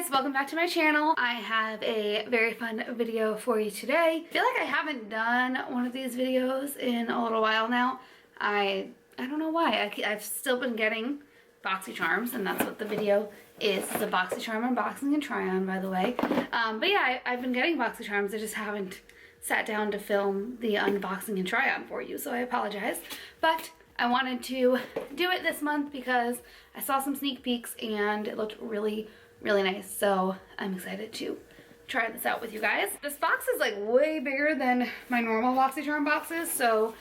guys, welcome back to my channel. I have a very fun video for you today. I feel like I haven't done one of these videos in a little while now. I don't know why. I've still been getting BOXYCHARMs, and that's what the video is. It's a BOXYCHARM unboxing and try on, by the way. But yeah, I've been getting BOXYCHARMs. I just haven't sat down to film the unboxing and try on for you, so I apologize. But I wanted to do it this month because I saw some sneak peeks and it looked really nice. So I'm excited to try this out with you guys. This box is like way bigger than my normal BOXYCHARM boxes, so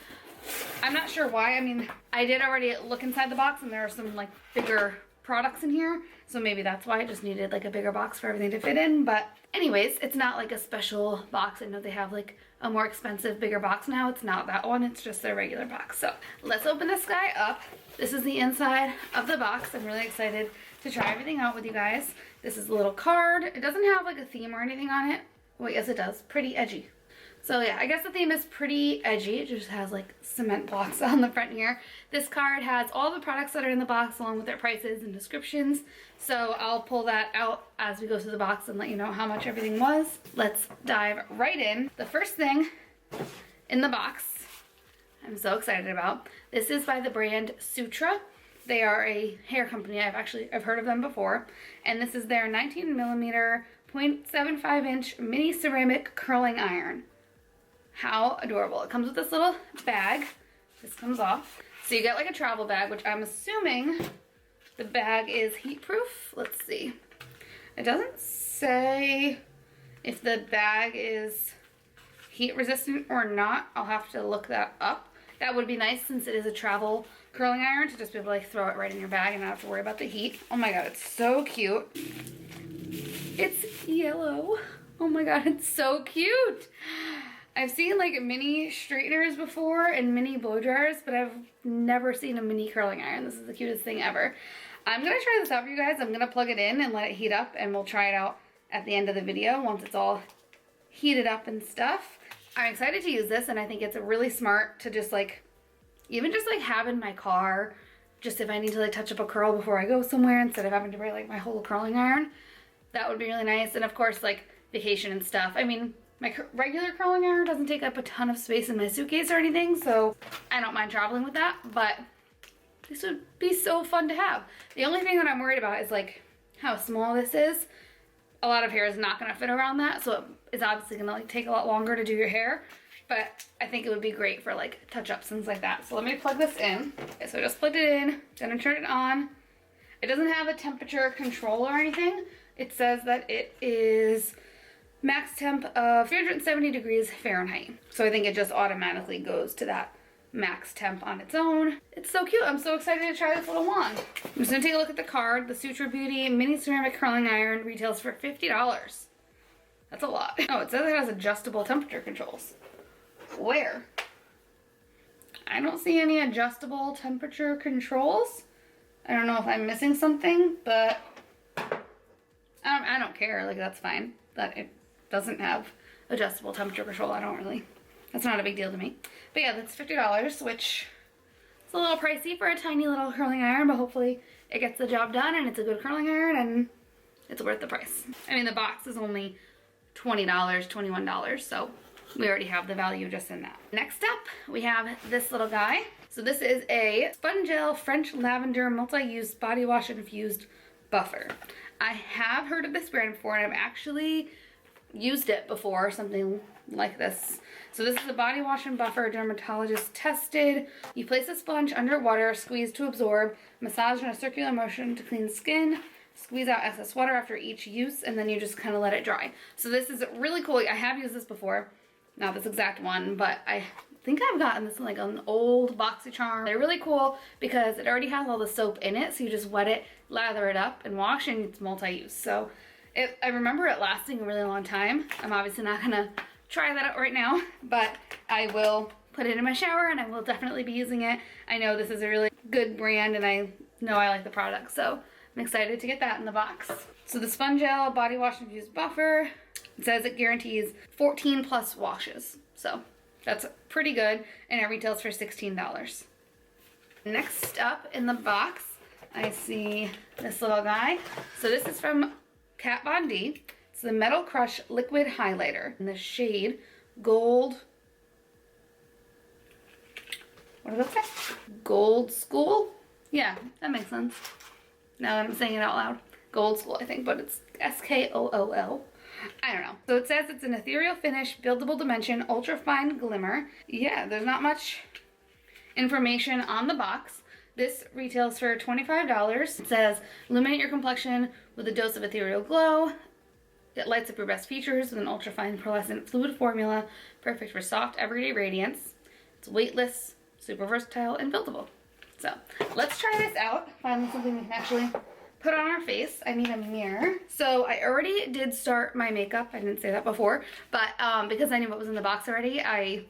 I'm not sure why. I mean, I did already look inside the box and there are some like bigger products in here, so maybe that's why I just needed like a bigger box for everything to fit in. But anyways, it's not like a special box. I know they have like a more expensive, bigger box now. It's not that one, it's just their regular box. So let's open this guy up. This is the inside of the box. I'm really excited to try everything out with you guys. This is a little card. It doesn't have like a theme or anything on it. Well, yes it does. Pretty edgy. So yeah, I guess the theme is pretty edgy. It just has like cement blocks on the front here. This card has all the products that are in the box along with their prices and descriptions. So I'll pull that out as we go through the box and let you know how much everything was. Let's dive right in. The first thing in the box I'm so excited about. This is by the brand Sutra. They are a hair company. I've heard of them before. And this is their 19mm 0.75 inch mini ceramic curling iron. How adorable. It comes with this little bag. This comes off. So you get like a travel bag, which I'm assuming the bag is heat proof. Let's see. It doesn't say if the bag is heat resistant or not. I'll have to look that up. That would be nice since it is a travel curling iron to just be able to like throw it right in your bag and not have to worry about the heat. Oh my god, it's so cute. It's yellow. Oh my god, it's so cute. I've seen like mini straighteners before and mini blow dryers, but I've never seen a mini curling iron. This is the cutest thing ever. I'm gonna try this out for you guys. I'm gonna plug it in and let it heat up, and we'll try it out at the end of the video once it's all heated up and stuff. I'm excited to use this, and I think it's really smart to just like, even just like have in my car, just if I need to like touch up a curl before I go somewhere instead of having to bring like my whole curling iron. That would be really nice. And of course, like vacation and stuff. I mean, my regular curling iron doesn't take up a ton of space in my suitcase or anything, so I don't mind traveling with that, but this would be so fun to have. The only thing that I'm worried about is like how small this is. A lot of hair is not gonna fit around that, so it's obviously gonna like take a lot longer to do your hair, but I think it would be great for like touch-ups, things like that. So let me plug this in. Okay, so I just plugged it in, gonna turn it on. It doesn't have a temperature control or anything. It says that it is max temp of 370 degrees Fahrenheit. So I think it just automatically goes to that max temp on its own. It's so cute. I'm so excited to try this little wand. I'm just gonna take a look at the card. The Sutra Beauty mini ceramic curling iron retails for $50. That's a lot. Oh, it says it has adjustable temperature controls. Where? I don't see any adjustable temperature controls. I don't know if I'm missing something, but I don't care. Like, that's fine. That it doesn't have adjustable temperature control. That's not a big deal to me. But yeah, that's $50, which is a little pricey for a tiny little curling iron, but hopefully it gets the job done and it's a good curling iron and it's worth the price. I mean, the box is only $20, $21, so we already have the value just in that. Next up, we have this little guy. So this is a Sponge Gel French Lavender Multi-Use Body Wash Infused Buffer. I have heard of this brand before, and I've actually used it before, something like this. So this is a body wash and buffer, dermatologist tested. You place a sponge under water, squeeze to absorb, massage in a circular motion to clean skin, squeeze out excess water after each use, and then you just kind of let it dry. So this is really cool. I have used this before, not this exact one, but I think I've gotten this in like an old BOXYCHARM. They're really cool because it already has all the soap in it, so you just wet it, lather it up, and wash, and it's multi-use. So I remember it lasting a really long time. I'm obviously not gonna try that out right now, but I will put it in my shower and I will definitely be using it. I know this is a really good brand and I know I like the product, so I'm excited to get that in the box. So the Sponge Gel Body Wash Infused Buffer, it says it guarantees 14 plus washes. So that's pretty good, and it retails for $16. Next up in the box, I see this little guy. So this is from Kat Von D. It's the Metal Crush Liquid Highlighter in the shade Gold. What does that say? Gold School? Yeah, that makes sense. Now that I'm saying it out loud. Gold School, I think, but it's S-K-O-O-L. I don't know. So it says it's an ethereal finish, buildable dimension, ultra fine glimmer. Yeah, there's not much information on the box. This retails for $25. It says, illuminate your complexion with a dose of ethereal glow. It lights up your best features with an ultra fine pearlescent fluid formula, perfect for soft everyday radiance. It's weightless, super versatile, and buildable. So let's try this out. Finally something we can actually put on our face. I need a mirror. So I already did start my makeup. I didn't say that before, but because I knew what was in the box already, I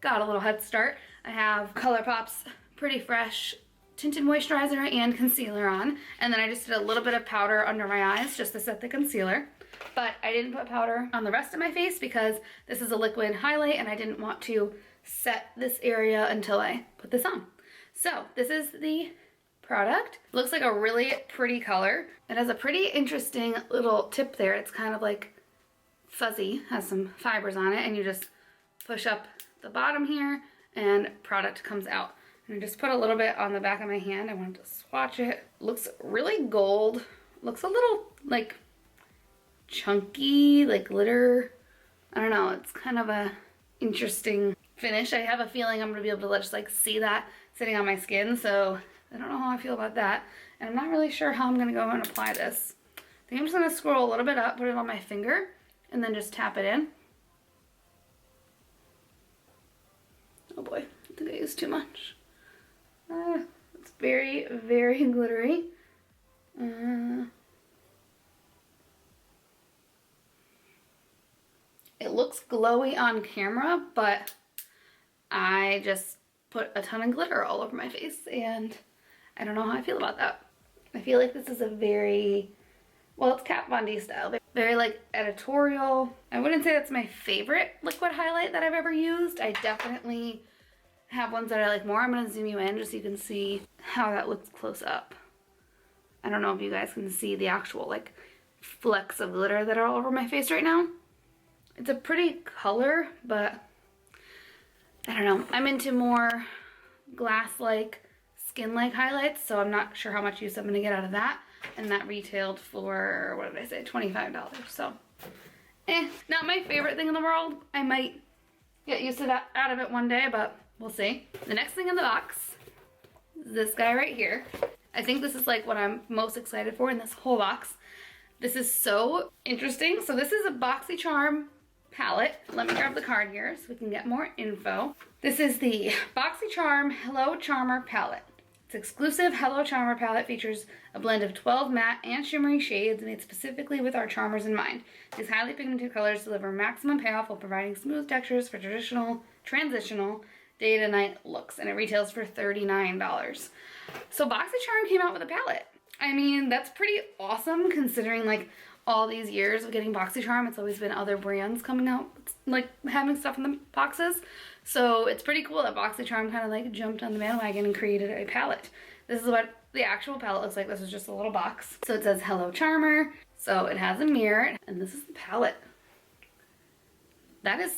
got a little head start. I have ColourPop's Pretty Fresh tinted moisturizer and concealer on, and then I just did a little bit of powder under my eyes just to set the concealer. But I didn't put powder on the rest of my face because this is a liquid highlight and I didn't want to set this area until I put this on. So this is the product. Looks like a really pretty color. It has a pretty interesting little tip there. It's kind of like fuzzy, has some fibers on it, and you just push up the bottom here and product comes out. And I just put a little bit on the back of my hand. I wanted to swatch it. Looks really gold. Looks a little like chunky, like glitter. I don't know, it's kind of a interesting finish. I have a feeling I'm gonna be able to just like see that sitting on my skin, so I don't know how I feel about that. And I'm not really sure how I'm gonna go and apply this. I think I'm just gonna scroll a little bit up, put it on my finger, and then just tap it in. Oh boy, I think I used too much. It's very, very glittery. It looks glowy on camera, but I just put a ton of glitter all over my face and I don't know how I feel about that. I feel like this is a very, well, it's Kat Von D style, very like editorial. I wouldn't say that's my favorite liquid highlight that I've ever used. I definitely have ones that I like more. I'm gonna zoom you in just so you can see how that looks close up. I don't know if you guys can see the actual like flecks of glitter that are all over my face right now. It's a pretty color, but I don't know. I'm into more glass-like, skin-like highlights, so I'm not sure how much use I'm gonna get out of that. And that retailed for, what did I say, $25. So, not my favorite thing in the world. I might get used to that out of it one day, but we'll see. The next thing in the box is this guy right here. I think this is like what I'm most excited for in this whole box. This is so interesting. So this is a BOXYCHARM palette. Let me grab the card here so we can get more info. This is the BOXYCHARM Hello Charmer palette. Its exclusive Hello Charmer palette features a blend of 12 matte and shimmery shades made specifically with our charmers in mind. These highly pigmented colors deliver maximum payoff while providing smooth textures for transitional day to night looks, and it retails for $39. So BOXYCHARM came out with a palette. I mean, that's pretty awesome considering like all these years of getting BOXYCHARM. It's always been other brands coming out, like having stuff in the boxes. So it's pretty cool that BOXYCHARM kind of like jumped on the bandwagon and created a palette. This is what the actual palette looks like. This is just a little box. So it says Hello Charmer. So it has a mirror, and this is the palette. That is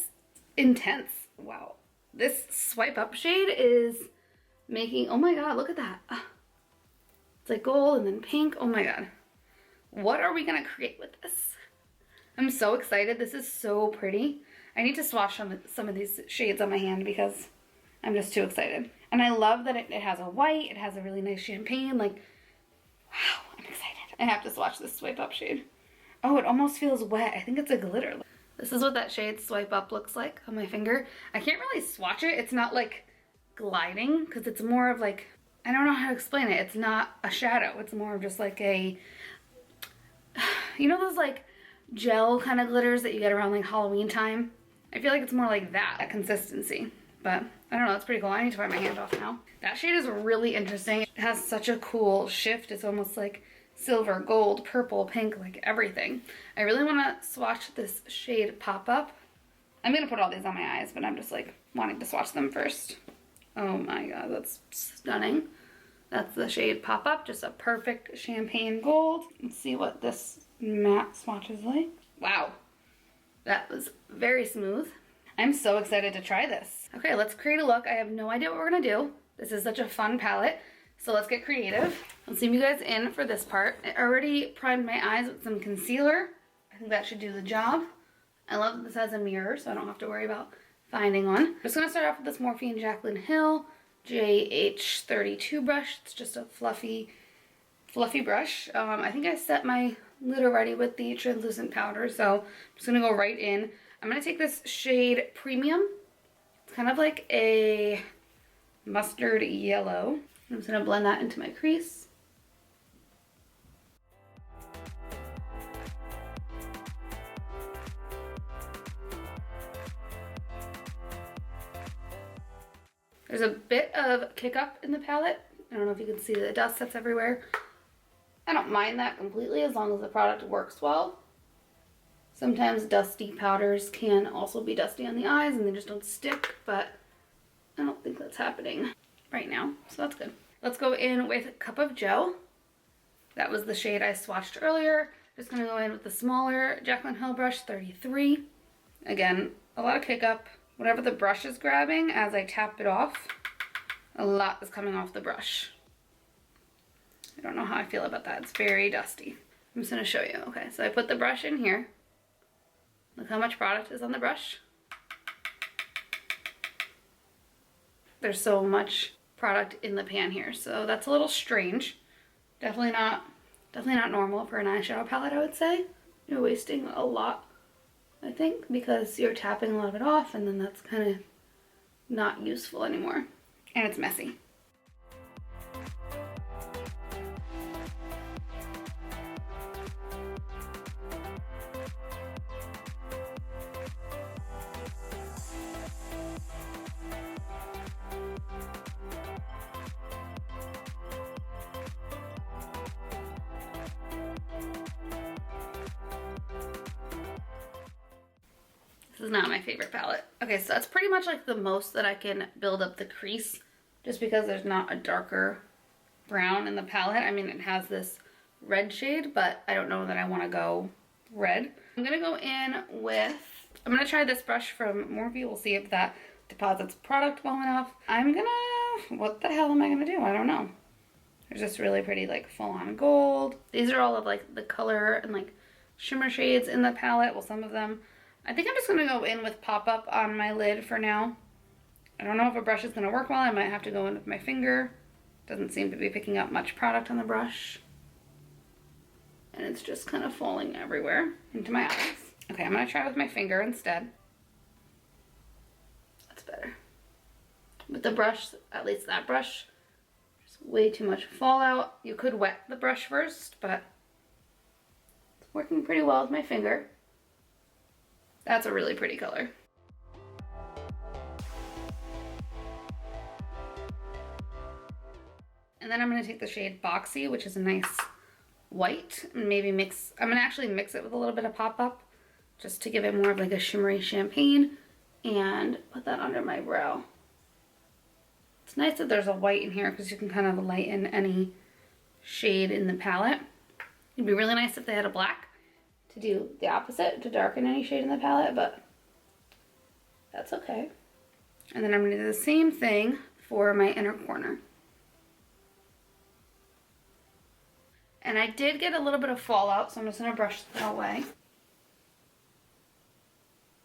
intense. Wow. This swipe up shade is making, oh my god, look at that. It's like gold and then pink. Oh my god. What are we gonna create with this? I'm so excited. This is so pretty. I need to swatch some of these shades on my hand because I'm just too excited. And I love that it has a white, it has a really nice champagne, like, wow, I'm excited. I have to swatch this swipe up shade. Oh, it almost feels wet. I think it's a glitter. This is what that shade swipe up looks like on my finger. I can't really swatch it. It's not like gliding because it's more of like, I don't know how to explain it. It's not a shadow. It's more of just like a, you know those like gel kind of glitters that you get around like Halloween time? I feel like it's more like that, a consistency. But I don't know, it's pretty cool. I need to wipe my hand off now. That shade is really interesting. It has such a cool shift. It's almost like silver, gold, purple, pink, like everything. I really want to swatch this shade Pop Up. I'm going to put all these on my eyes, but I'm just like wanting to swatch them first. Oh my god, that's stunning. That's the shade Pop Up, just a perfect champagne gold. Let's see what this matte swatches like. Wow, that was very smooth. I'm so excited to try this. Okay, let's create a look. I have no idea what we're gonna do. This is such a fun palette, so let's get creative. Let's zoom you guys in for this part. I already primed my eyes with some concealer. I think that should do the job. I love that this has a mirror, so I don't have to worry about finding one. I'm just gonna start off with this Morphe Jaclyn Hill JH32 brush. It's just a fluffy brush. I think I set my lid already with the translucent powder, so I'm just gonna go right in. I'm gonna take this shade Premium. It's kind of like a mustard yellow. I'm just gonna blend that into my crease. There's a bit of kick up in the palette. I don't know if you can see the dust that's everywhere. I don't mind that completely as long as the product works well. Sometimes dusty powders can also be dusty on the eyes and they just don't stick, but I don't think that's happening right now, so that's good. Let's go in with Cup of Joe. That was the shade I swatched earlier. Just gonna go in with the smaller Jaclyn Hill brush, 33. Again, a lot of kick up. Whatever the brush is grabbing, as I tap it off, a lot is coming off the brush. I don't know how I feel about that. It's very dusty. I'm just gonna show you. Okay, so I put the brush in here. Look how much product is on the brush. There's so much product in the pan here, so that's a little strange. Definitely not normal for an eyeshadow palette, I would say. You're wasting a lot, I think, because you're tapping a lot of it off and then that's kind of not useful anymore. And it's messy. This is not my favorite palette. Okay, so that's pretty much like the most that I can build up the crease just because there's not a darker brown in the palette. I mean, it has this red shade, but I don't know that I want to go red. I'm gonna go in with, I'm gonna try this brush from Morphe. We'll see if that deposits product well enough. What the hell am I gonna do? I don't know. There's this really pretty like full on gold. These are all of like the color and like shimmer shades in the palette. Well, some of them. I think I'm just going to go in with pop-up on my lid for now. I don't know if a brush is going to work well. I might have to go in with my finger. Doesn't seem to be picking up much product on the brush. And it's just kind of falling everywhere into my eyes. Okay, I'm going to try with my finger instead. That's better. With the brush, at least that brush, there's way too much fallout. You could wet the brush first, but it's working pretty well with my finger. That's a really pretty color. And then I'm going to take the shade Boxy, which is a nice white, and maybe mix, I'm going to actually mix it with a little bit of pop-up just to give it more of like a shimmery champagne and put that under my brow. It's nice that there's a white in here because you can kind of lighten any shade in the palette. It'd be really nice if they had a black to do the opposite, to darken any shade in the palette, but that's okay. And then I'm going to do the same thing for my inner corner. And I did get a little bit of fallout, so I'm just going to brush that away.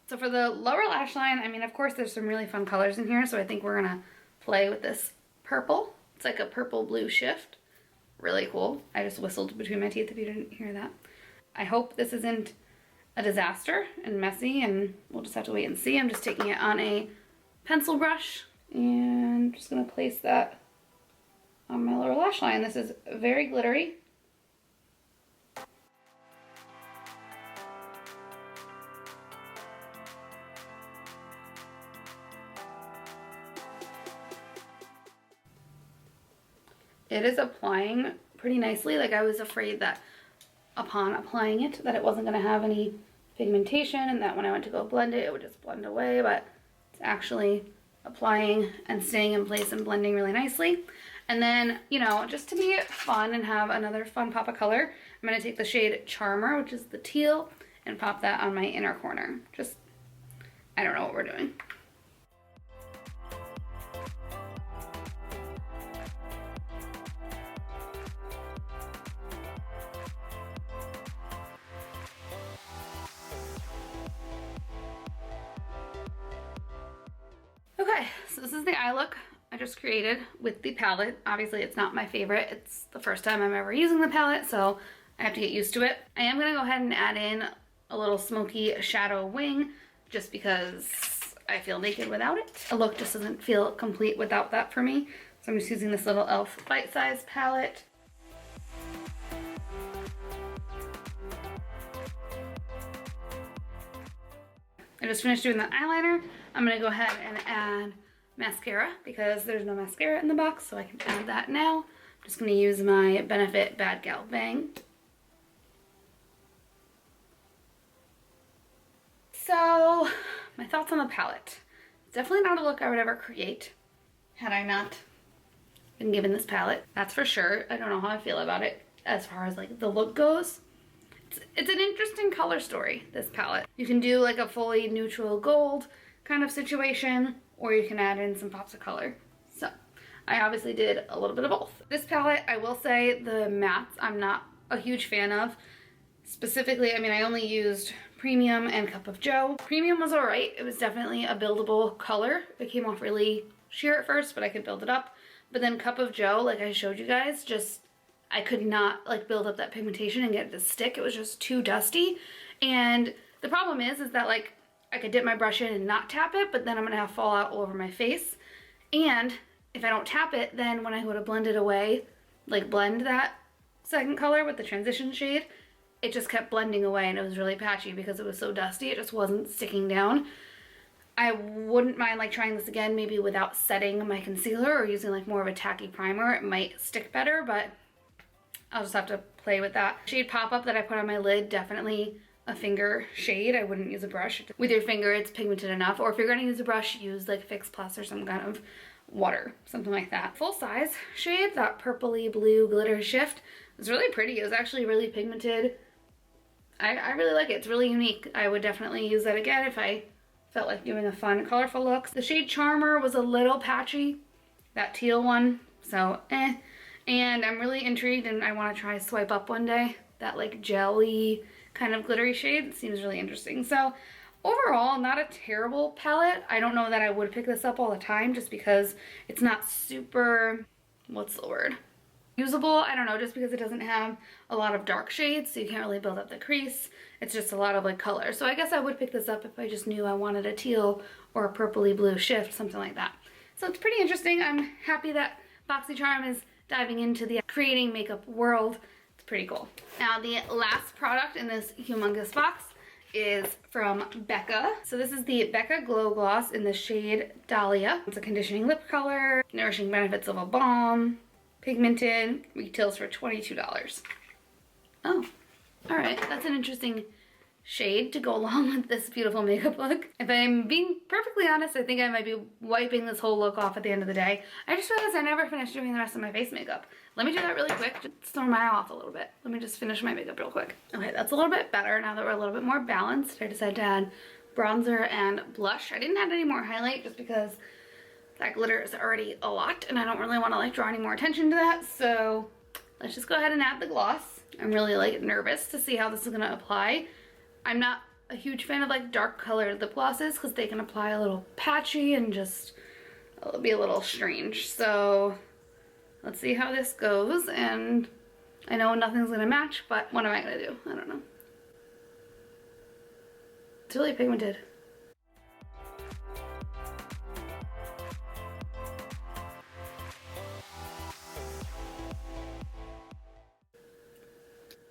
So for the lower lash line, I mean, of course, there's some really fun colors in here, so I think we're going to play with this purple. It's like a purple-blue shift. Really cool. I just whistled between my teeth if you didn't hear that. I hope this isn't a disaster and messy, and we'll just have to wait and see. I'm just taking it on a pencil brush and just going to place that on my lower lash line. This is very glittery. It is applying pretty nicely. Like, I was afraid that upon applying it that it wasn't going to have any pigmentation and that when I went to go blend it, it would just blend away, but it's actually applying and staying in place and blending really nicely. And then, you know, just to be fun and have another fun pop of color, I'm going to take the shade Charmer, which is the teal, and pop that on my inner corner. Just, I don't know what we're doing. Okay, so this is the eye look I just created with the palette. Obviously it's not my favorite. It's the first time I'm ever using the palette, so I have to get used to it. I am gonna go ahead and add in a little smoky shadow wing just because I feel naked without it. A look just doesn't feel complete without that for me. So I'm just using this little e.l.f. bite-sized palette. I just finished doing the eyeliner. I'm gonna go ahead and add mascara because there's no mascara in the box, so I can add that now. I'm just gonna use my Benefit Bad Gal Bang. So, my thoughts on the palette. It's definitely not a look I would ever create had I not been given this palette. That's for sure. I don't know how I feel about it as far as like the look goes. It's an interesting color story, this palette. You can do like a fully neutral gold kind of situation, or you can add in some pops of color. So I obviously did a little bit of both. This palette, I will say the mattes I'm not a huge fan of. Specifically, I mean, I only used Premium and Cup of Joe. Premium was all right. It was definitely a buildable color. It came off really sheer at first, but I could build it up. But then Cup of Joe, like I showed you guys, just I could not like build up that pigmentation and get it to stick. It was just too dusty. And the problem is that like I could dip my brush in and not tap it, but then I'm gonna have fallout all over my face. And if I don't tap it, then when I go to blend it away, like blend that second color with the transition shade, it just kept blending away and it was really patchy because it was so dusty. It just wasn't sticking down. I wouldn't mind like trying this again, maybe without setting my concealer or using like more of a tacky primer. It might stick better, but I'll just have to play with that. Shade Pop Up that I put on my lid, definitely a finger shade. I wouldn't use a brush. With your finger, it's pigmented enough. Or if you're gonna use a brush, use like Fix Plus or some kind of water, something like that. Full size shade, that purpley blue glitter shift. It's really pretty. It was actually really pigmented. I really like it. It's really unique. I would definitely use that again if I felt like doing a fun, colorful look. The shade Charmer was a little patchy, that teal one, so eh. And I'm really intrigued and I want to try Swipe Up one day. That like jelly kind of glittery shade seems really interesting. So overall, not a terrible palette. I don't know that I would pick this up all the time just because it's not super, what's the word? Usable. I don't know, just because it doesn't have a lot of dark shades, so you can't really build up the crease. It's just a lot of like color. So I guess I would pick this up if I just knew I wanted a teal or a purpley blue shift, something like that. So it's pretty interesting. I'm happy that BOXYCHARM is diving into the creating makeup world. It's pretty cool. Now the last product in this humongous box is from Becca. So this is the Becca Glow Gloss in the shade Dahlia. It's a conditioning lip color, nourishing benefits of a balm, pigmented, retails for $22. Oh, all right, that's an interesting shade to go along with this beautiful makeup look. If I'm being perfectly honest, I think I might be wiping this whole look off at the end of the day. I just realized I never finished doing the rest of my face makeup. Let me do that really quick, just storm my eye off a little bit. Let me just finish my makeup real quick. Okay, that's a little bit better now that we're a little bit more balanced. I decided to add bronzer and blush. I didn't add any more highlight just because that glitter is already a lot and I don't really want to like draw any more attention to that. So let's just go ahead and add the gloss. I'm really like nervous to see how this is gonna apply. I'm not a huge fan of like dark colored lip glosses because they can apply a little patchy and just be a little strange. So let's see how this goes. And I know nothing's gonna match, but what am I gonna do? I don't know. It's really pigmented.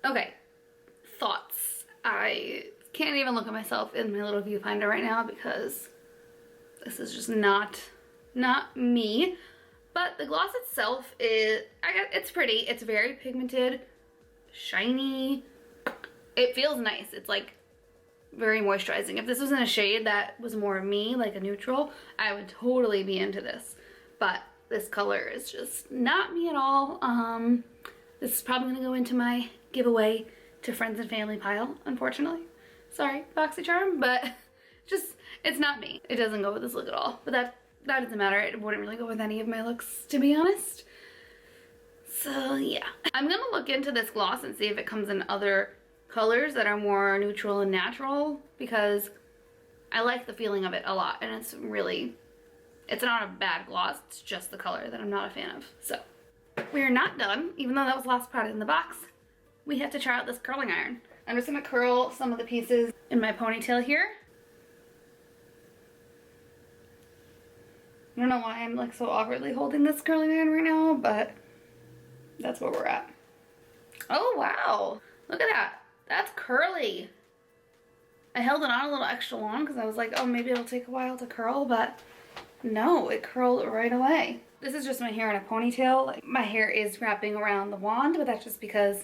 Okay, thoughts. I can't even look at myself in my little viewfinder right now because this is just not me. But the gloss itself is, it's pretty. It's very pigmented, shiny. It feels nice. It's like very moisturizing. If this was in a shade that was more me, like a neutral, I would totally be into this. But this color is just not me at all. This is probably gonna go into my give away to friends and family pile, unfortunately. Sorry, BOXYCHARM, but just, it's not me. It doesn't go with this look at all. But that doesn't matter. It wouldn't really go with any of my looks, to be honest. So yeah. I'm gonna look into this gloss and see if it comes in other colors that are more neutral and natural, because I like the feeling of it a lot, and it's not a bad gloss, it's just the color that I'm not a fan of. So we are not done, even though that was the last product in the box. We have to try out this curling iron. I'm just gonna curl some of the pieces in my ponytail here. I don't know why I'm like so awkwardly holding this curling iron right now, but that's where we're at. Oh wow, look at that. That's curly. I held it on a little extra long because I was like, oh, maybe it'll take a while to curl, but no, it curled right away. This is just my hair in a ponytail. Like, my hair is wrapping around the wand, but that's just because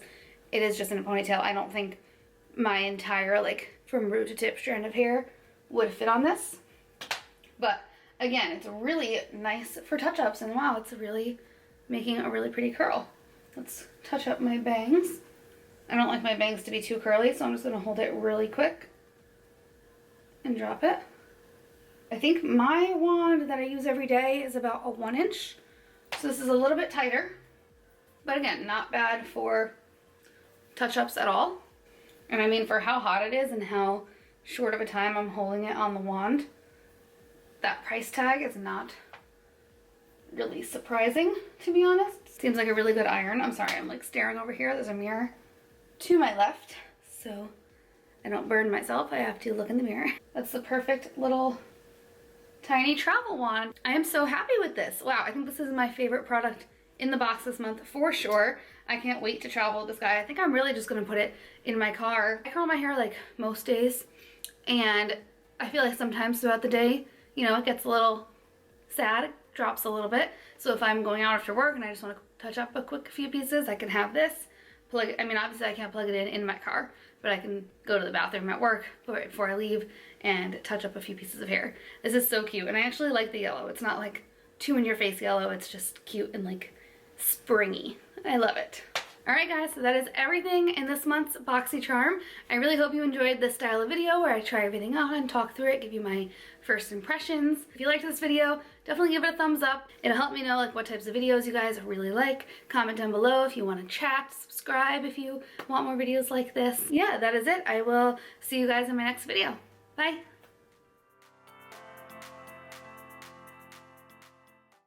it is just in a ponytail. I don't think my entire, like, from root to tip strand of hair would fit on this. But again, it's really nice for touch-ups, and wow, it's really making a really pretty curl. Let's touch up my bangs. I don't like my bangs to be too curly, so I'm just gonna hold it really quick and drop it. I think my wand that I use every day is about a 1 inch. So this is a little bit tighter, but again, not bad for touch-ups at all. And I mean, for how hot it is and how short of a time I'm holding it on the wand, that price tag is not really surprising, to be honest. Seems like a really good iron. I'm sorry, I'm like staring over here. There's a mirror to my left, so I don't burn myself. I have to look in the mirror. That's the perfect little tiny travel wand. I am so happy with this. Wow, I think this is my favorite product in the box this month for sure. I can't wait to travel with this guy. I think I'm really just gonna put it in my car. I curl my hair like most days, and I feel like sometimes throughout the day, you know, it gets a little sad, it drops a little bit. So if I'm going out after work and I just want to touch up a quick few pieces, I can have this. I mean, obviously I can't plug it in my car, but I can go to the bathroom at work before I leave and touch up a few pieces of hair. This is so cute, and I actually like the yellow. It's not like too in your face yellow, it's just cute and like springy. I love it. Alright guys, so that is everything in this month's BOXYCHARM. I really hope you enjoyed this style of video where I try everything on and talk through it, give you my first impressions. If you liked this video, definitely give it a thumbs up. It'll help me know like what types of videos you guys really like. Comment down below if you want to chat, subscribe if you want more videos like this. Yeah, that is it. I will see you guys in my next video. Bye!